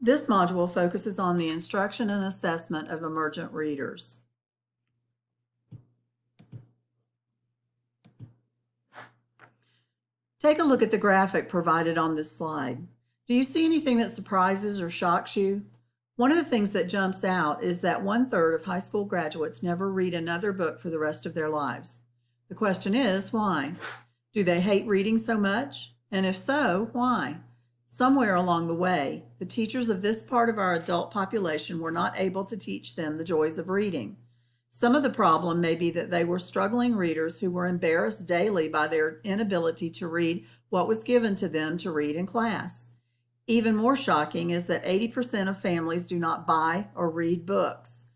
This module focuses on the instruction and assessment of emergent readers. Take a look at the graphic provided on this slide. Do you see anything that surprises or shocks you? One of the things that jumps out is that 1/3 of high school graduates never read another book for the rest of their lives. The question is, why? Do they hate reading so much? And if so, why? Somewhere along the way, the teachers of this part of our adult population were not able to teach them the joys of reading. Some of the problem may be that they were struggling readers who were embarrassed daily by their inability to read what was given to them to read in class. Even more shocking is that 80% of families do not buy or read books.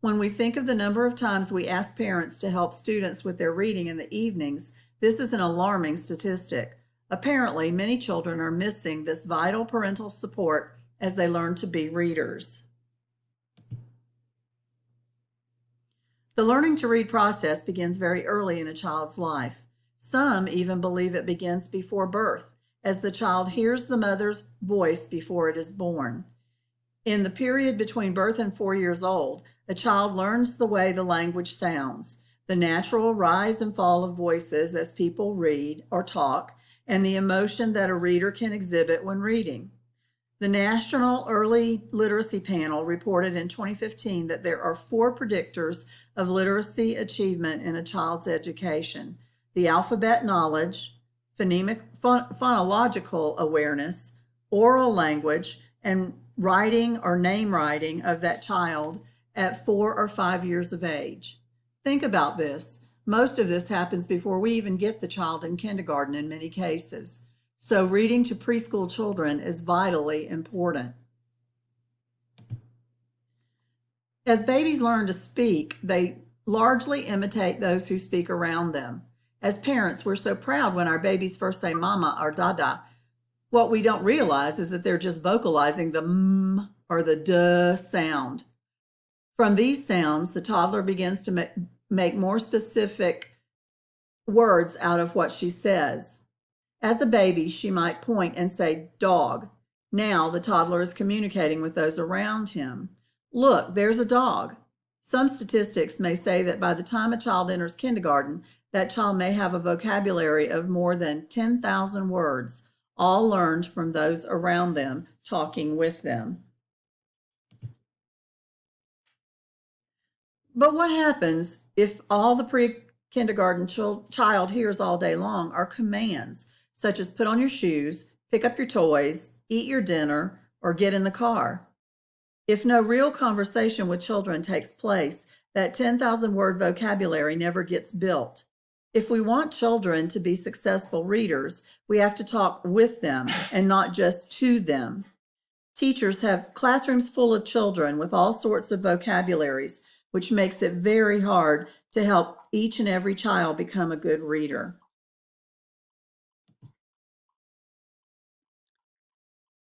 When we think of the number of times we ask parents to help students with their reading in the evenings, this is an alarming statistic. Apparently, many children are missing this vital parental support as they learn to be readers. The learning to read process begins very early in a child's life. Some even believe it begins before birth, as the child hears the mother's voice before it is born. In the period between birth and 4 years old, a child learns the way the language sounds, the natural rise and fall of voices as people read or talk, and the emotion that a reader can exhibit when reading. The National Early Literacy Panel reported in 2015 that there are 4 predictors of literacy achievement in a child's education: the alphabet knowledge, phonological awareness, oral language, and writing or name writing of that child at 4 or 5 years of age. Think about this. Most of this happens before we even get the child in kindergarten in many cases. So reading to preschool children is vitally important. As babies learn to speak, they largely imitate those who speak around them. As parents, we're so proud when our babies first say mama or dada. What we don't realize is that they're just vocalizing the m or the duh sound. From these sounds, the toddler begins to make more specific words out of what she says. As a baby, she might point and say dog. Now the toddler is communicating with those around him. Look, there's a dog. Some statistics may say that by the time a child enters kindergarten, that child may have a vocabulary of more than 10,000 words, all learned from those around them talking with them. But what happens if all the pre-kindergarten child hears all day long are commands, such as put on your shoes, pick up your toys, eat your dinner, or get in the car? If no real conversation with children takes place, that 10,000 word vocabulary never gets built. If we want children to be successful readers, we have to talk with them and not just to them. Teachers have classrooms full of children with all sorts of vocabularies, which makes it very hard to help each and every child become a good reader.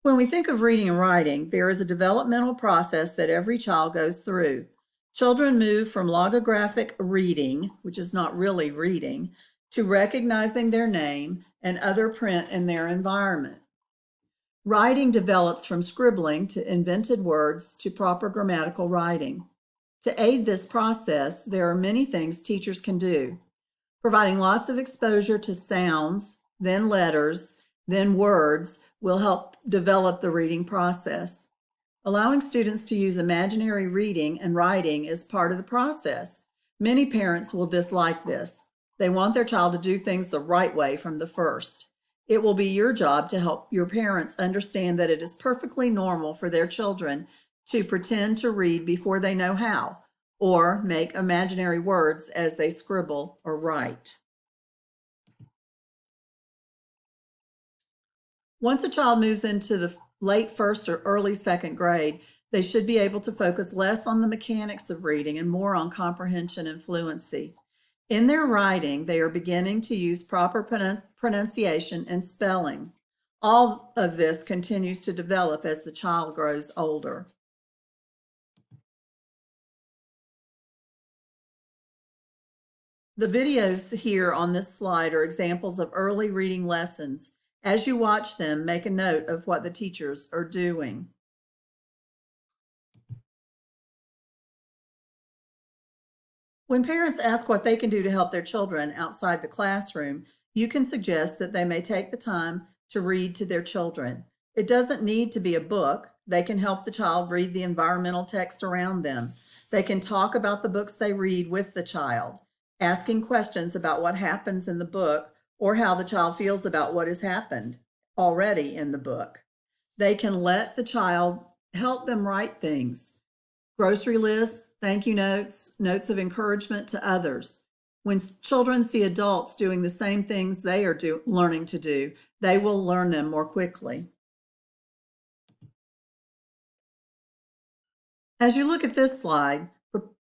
When we think of reading and writing, there is a developmental process that every child goes through. Children move from logographic reading, which is not really reading, to recognizing their name and other print in their environment. Writing develops from scribbling to invented words to proper grammatical writing. To aid this process, there are many things teachers can do. Providing lots of exposure to sounds, then letters, then words will help develop the reading process. Allowing students to use imaginary reading and writing is part of the process. Many parents will dislike this. They want their child to do things the right way from the first. It will be your job to help your parents understand that it is perfectly normal for their children to pretend to read before they know how, or make imaginary words as they scribble or write. Once a child moves into the late first or early second grade, they should be able to focus less on the mechanics of reading and more on comprehension and fluency. In their writing, they are beginning to use proper pronunciation and spelling. All of this continues to develop as the child grows older. The videos here on this slide are examples of early reading lessons. As you watch them, make a note of what the teachers are doing. When parents ask what they can do to help their children outside the classroom, you can suggest that they may take the time to read to their children. It doesn't need to be a book. They can help the child read the environmental text around them. They can talk about the books they read with the child, asking questions about what happens in the book or how the child feels about what has happened already in the book. They can let the child help them write things, grocery lists, thank you notes, notes of encouragement to others. When children see adults doing the same things they are learning to do, they will learn them more quickly. As you look at this slide,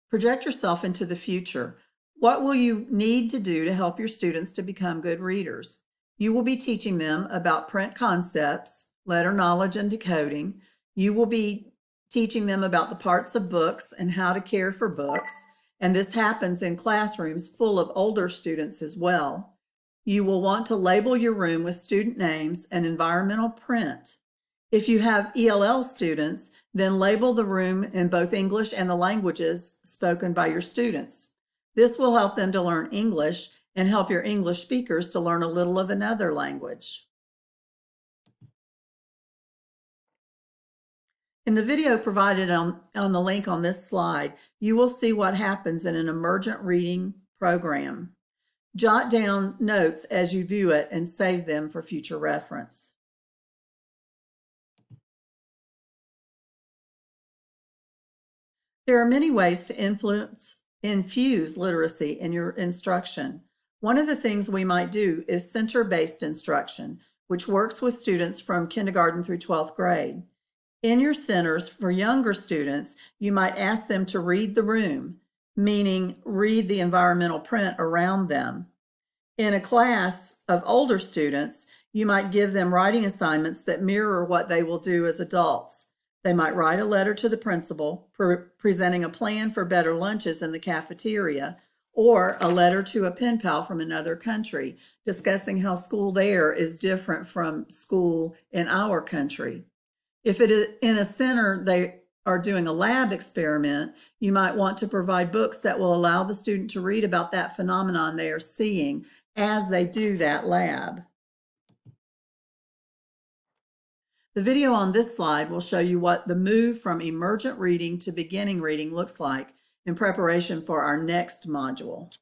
project yourself into the future. What will you need to do to help your students to become good readers? You will be teaching them about print concepts, letter knowledge and decoding. You will be teaching them about the parts of books and how to care for books. And this happens in classrooms full of older students as well. You will want to label your room with student names and environmental print. If you have ELL students, then label the room in both English and the languages spoken by your students. This will help them to learn English and help your English speakers to learn a little of another language. In the video provided on the link on this slide, you will see what happens in an emergent reading program. Jot down notes as you view it and save them for future reference. There are many ways to infuse literacy in your instruction. One of the things we might do is center-based instruction, which works with students from kindergarten through 12th grade. In your centers for younger students, you might ask them to read the room, meaning read the environmental print around them. In a class of older students, you might give them writing assignments that mirror what they will do as adults. They might write a letter to the principal presenting a plan for better lunches in the cafeteria, or a letter to a pen pal from another country discussing how school there is different from school in our country. If it is in a center they are doing a lab experiment, you might want to provide books that will allow the student to read about that phenomenon they are seeing as they do that lab. The video on this slide will show you what the move from emergent reading to beginning reading looks like in preparation for our next module.